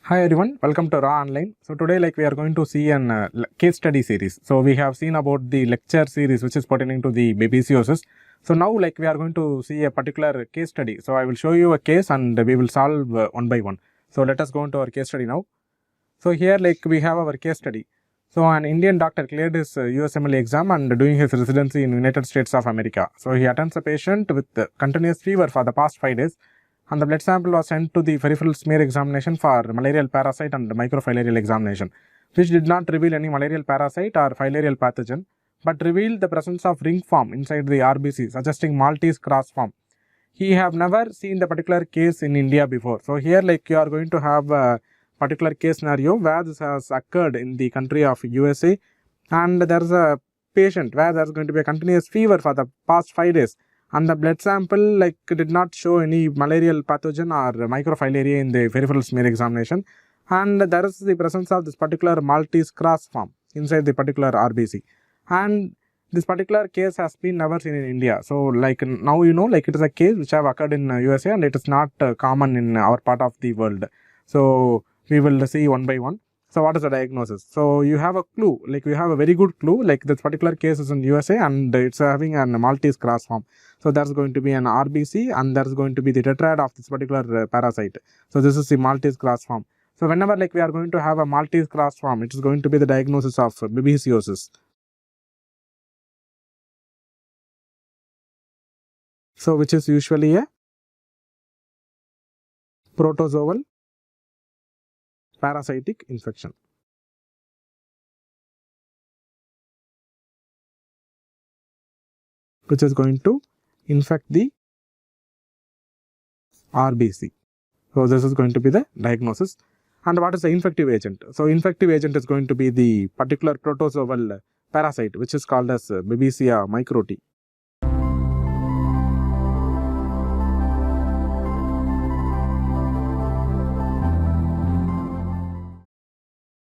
Hi everyone, welcome to Raaonline. So today we are going to see an case study series. So we have seen about the lecture series which is pertaining to the babesiosis. So now we are going to see a particular case study. So I will show you a case and we will solve one by one. So let us go into our case study now. So here we have our case study. So an Indian doctor cleared his USMLE exam and doing his residency in United States of America. So he attends a patient with continuous fever for the past 5 days. And the blood sample was sent to the peripheral smear examination for malarial parasite and microfilarial examination, which did not reveal any malarial parasite or filarial pathogen, but revealed the presence of ring form inside the RBC, suggesting Maltese cross form. He have never seen the particular case in India before. So here you are going to have a particular case scenario where this has occurred in the country of USA, and there is a patient where there is going to be a continuous fever for the past 5 days. And the blood sample did not show any malarial pathogen or microfilaria in the peripheral smear examination, and there is the presence of this particular Maltese cross form inside the particular RBC, and this particular case has been never seen in India. So now it is a case which have occurred in USA and it is not common in our part of the world. So we will see one by one. So what is the diagnosis? So you have a clue, we have a very good clue, this particular case is in USA and it's having a Maltese cross form. So there's going to be an RBC and there's going to be the tetrad of this particular parasite. So this is the Maltese cross form. So whenever we are going to have a Maltese cross form, it is going to be the diagnosis of babesiosis. So which is usually a protozoal parasitic infection. Which is going to infect the RBC. So this is going to be the diagnosis. And what is the infective agent? So infective agent is going to be the particular protozoal parasite which is called as Babesia microti.